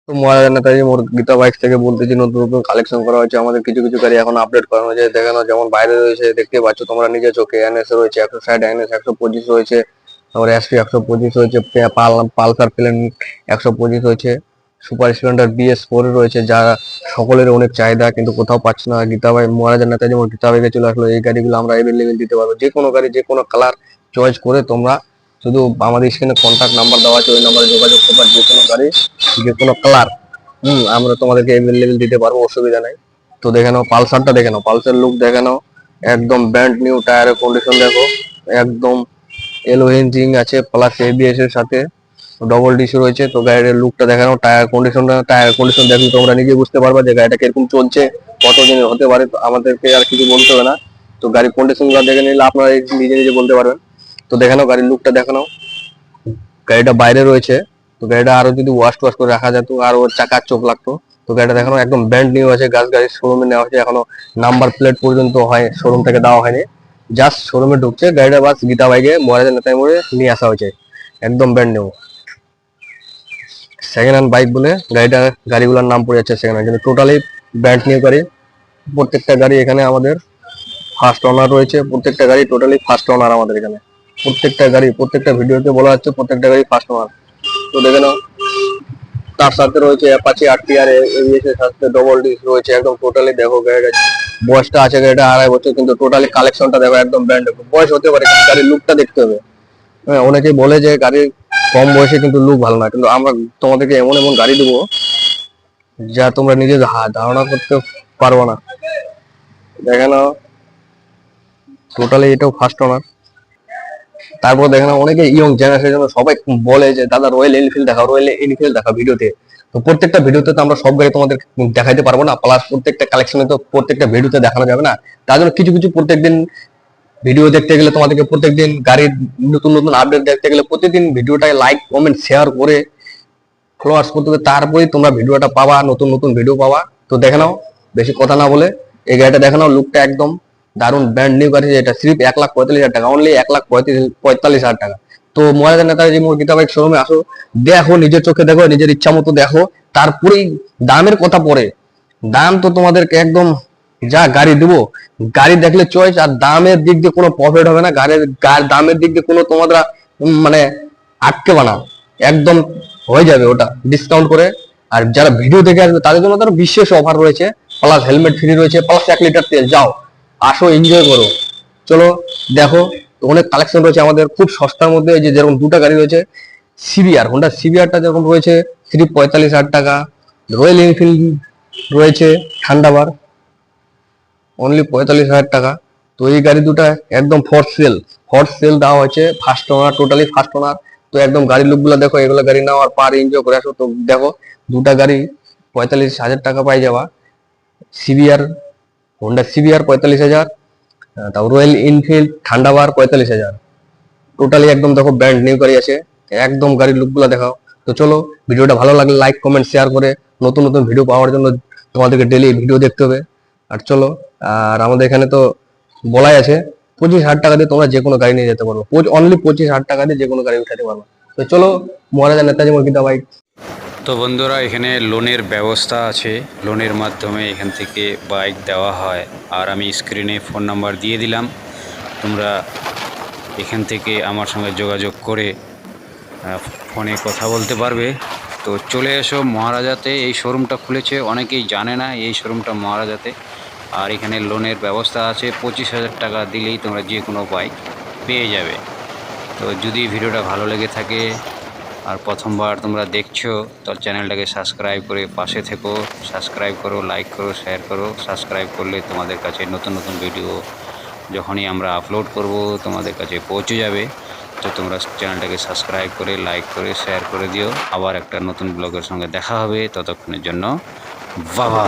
তো মহারাজা নেতাজি মোর গীতা বাইক থেকে বলতেছি, নতুন নতুন কালেকশন করা হয়েছে আমাদের। কিছু কিছু গাড়ি এখন আপডেট করানো হয়েছে, দেখানো যেমন বাইরে রয়েছে, দেখতে পাচ্ছ তোমরা নিজে চোখে। এনএস রয়েছে 160, এনএস 125 রয়েছে, তারপরে এসপি 125 রয়েছে, পালসার প্লেন 125 রয়েছে, সুপার স্প্লেন্ডার BS4 রয়েছে, যা সকলের অনেক চাহিদা, কিন্তু কোথাও পাচ্ছ না। গীতা বাইক, মহারাজা নেতাজি মোর গীতা বাইকে চলে আসলো। এই গাড়িগুলো আমরা এভেলেবেল দিতে পারবো, যে কোনো গাড়ি যে কোনো কালার চয়েস করে তোমরা শুধু আমাদের স্ক্রিনে কন্ট্যাক্ট নাম্বার দেওয়া আছে, ওই নাম্বারে যোগাযোগ করবা। যে কোনো গাড়ি যে কোনো কালার আমরা তোমাদেরকে এভেলেবেল দিতে পারবো, অসুবিধা নাই। তো দেখে নাও পালসারটা, দেখে নাও পালসার লুক, দেখে নাও একদম ব্র্যান্ড নিউ। টায়ারের কন্ডিশন দেখো, একদম এলো ইঞ্জিন আছে, প্লাস ABS এর সাথে ডবল ডিস রয়েছে। তো গাড়ির লুকটা দেখে নাও, টায়ার কন্ডিশন দেখলে তোমরা নিজে বুঝতে পারবা যে গাড়িটা কিরকম চলছে, কতদিন হতে পারে। তো আমাদেরকে আর কিছু বলতে হবে না, তো গাড়ির কন্ডিশন গুলো দেখে নিলে আপনারা নিজে নিজে বলতে পারবেন। তো দেখে নাও গাড়ির লুকটা, দেখে নাও গাড়িটা বাইরে রয়েছে। তো গাড়িটা আরো যদি ওয়াশ টোয়াশ করে রাখা যেত আর ওর চাকার চোখ লাগতো। তো গাড়িটা দেখানো একদম ব্র্যান্ড নিউ আছে, গাড়ির শোরুমে নেওয়া হয়েছে, এখনো নাম্বার প্লেট পর্যন্ত হয় শোরুম থেকে দেওয়া হয়নি, জাস্ট শোরুমে ঢুকছে গাড়িটা, বাস গীতা বাইকে মহারাজা নেতাই মোড়ে নিয়ে আসা হয়েছে, একদম brand new. Second hand bike বলে গাড়িগুলোর নাম পড়ে যাচ্ছে সেকেন্ড হ্যান্ড, কিন্তু টোটালি ব্র্যান্ড নিউ গাড়ি। প্রত্যেকটা গাড়ি এখানে আমাদের ফার্স্ট ওনার রয়েছে, প্রত্যেকটা গাড়ি টোটালি ফার্স্ট ওনার আমাদের এখানে। প্রত্যেকটা গাড়ি, প্রত্যেকটা ভিডিওতে বলা হচ্ছে প্রত্যেকটা গাড়ি ফার্স্ট ওনার। তো দেখে নাও তার সাথে রয়েছে অ্যাপাচি RTR, ABS এর সাথে ডবল ডিস রয়েছে, একদম টোটালি দেখো গাড়িটা বয়সটা আছে গাড়িটা 2.5 বছর, কিন্তু টোটালি কালেকশনটা দেখো একদম ব্র্যান্ড। বয়স হতে পারে কিন্তু গাড়ির লুকটা দেখতে হবে। হ্যাঁ, অনেকেই বলে যে গাড়ির কম বয়সে কিন্তু লুক ভালো না, কিন্তু আমরা তোমাদেরকে এমন এমন গাড়ি দেবো যা তোমরা নিজে ধারণা করতে পারবো না। দেখে নাও টোটালি এটাও ফার্স্ট ওনার। তারপর দেখে নাও অনেকে ইয়ং জেনারেশনের জন্য সবাই বলে যে দাদা রয়্যাল এনফিল্ড দেখাও ভিডিওতে। তো প্রত্যেকটা ভিডিওতে তো আমরা সব গাড়ি তোমাদের দেখাইতে পারবো না, প্লাস প্রত্যেকটা কালেকশনে তো প্রত্যেকটা ভিডিওতে দেখানো যাবে না। তার জন্য কিছু কিছু প্রত্যেকদিন ভিডিও দেখতে গেলে, তোমাদেরকে প্রত্যেকদিন গাড়ির নতুন নতুন আপডেট দেখতে গেলে প্রতিদিন ভিডিওটায় লাইক কমেন্ট শেয়ার করে ফলোয়ার্স করতে হবে, তারপরেই তোমরা ভিডিওটা পাবা, নতুন নতুন ভিডিও পাবা। তো দেখে নাও বেশি কথা না বলে এই গাড়িটা দেখে নাও, লুকটা একদম দারুন ব্র্যান্ড নিউ গাড়ি। এটা সির্ফ 1,45,000 টাকা, অনলি 1,45,000 টাকা। তো মহারাজা নেতাজি মোড় গীতা বাইক শোরুমে আসো, দেখো নিজের চোখে, দেখো নিজের ইচ্ছা মতো দেখো, তারপরেই দামের কথা পরে। দাম তো তোমাদেরকে একদম যা গাড়ি দেবো, গাড়ি দেখলে চয়েস, আর দামের দিক দিয়ে কোনো প্রফিট হবে না, দামের দিক দিয়ে কোনো তোমরা মানে আটকে বানাও, একদম হয়ে যাবে ওটা ডিসকাউন্ট করে। আর যারা ভিডিও দেখে আসবে তাদের জন্য তার বিশেষ অফার রয়েছে, প্লাস হেলমেট ফ্রি রয়েছে, প্লাস 1 লিটার তেল। যাও আসো এনজয় করো, চলো দেখো। তো অনেক কালেকশন রয়েছে আমাদের খুব সস্তার মধ্যে। এই যে যেরকম দুটা গাড়ি রয়েছে, হোন্ডা সিবিআরটা যেরকম রয়েছে 45,000 টাকা, রয়্যাল এনফিল্ড রয়েছে থান্ডারবার্ড অনলি 45,000 টাকা। তো এই গাড়ি দুটা একদম ফর সেল দেওয়া হয়েছে, first owner, totally first owner. তো একদম গাড়ির লুক গুলো দেখো, এগুলো গাড়ি নাও আর পার এনজয় করে আসো। তো দেখো দুটা গাড়ি 45,000 টাকা পাই যাওয়া। সিবিআর, হোন্ডা সিবিআর 45,000, তাও রয়্যাল এনফিল্ড থান্ডারবার্ড 45,000, টোটালি একদম দেখো ব্র্যান্ড নিউ গাড়ি আছে, একদম গাড়ির লুক গুলা দেখাও। তো চলো, ভিডিওটা ভালো লাগলে লাইক কমেন্ট শেয়ার করে নতুন নতুন ভিডিও পাওয়ার জন্য তোমাদেরকে ডেলি ভিডিও দেখতে হবে। আর চলো, আর আমাদের এখানে তো বলাই আছে 25,000 টাকা দিয়ে তোমরা যে কোনো গাড়ি নিয়ে যেতে পারবো, অনলি 25,000 টাকা দিয়ে যে কোনো গাড়ি উঠাতে পারবো। তো চলো, মহারাজা নেতাজি মর্গিতা বাইক। তো বন্ধুরা, এখানে লোনের ব্যবস্থা আছে, লোনের মাধ্যমে এখান থেকে বাইক দেওয়া হয়। আর আমি স্ক্রিনে ফোন নাম্বার দিয়ে দিলাম, তোমরা এখান থেকে আমার সঙ্গে যোগাযোগ করে ফোনে কথা বলতে পারবে। তো চলে এসো মহারাজাতে, এই শোরুমটা খুলেছে, অনেকেই জানে না এই শোরুমটা মহারাজাতে। আর এখানে লোনের ব্যবস্থা আছে, 25,000 টাকা দিলেই তোমরা যে কোনো বাইক পেয়ে যাবে। তো যদি ভিডিওটা ভালো লেগে থাকে আর প্রথমবার তোমরা দেখছো, তো চ্যানেলটাকে সাবস্ক্রাইব করে পাশে থেকো। সাবস্ক্রাইব করো, লাইক করো, শেয়ার করো। সাবস্ক্রাইব করলে তোমাদের কাছে নতুন নতুন ভিডিও যখনই আমরা আপলোড করব তোমাদের কাছে পৌঁছে যাবে। তো তোমরা চ্যানেলটাকে সাবস্ক্রাইব করে, লাইক করে, শেয়ার করে দিও। আবার একটা নতুন ব্লগের সঙ্গে দেখা হবে, ততক্ষণের জন্য বাবা।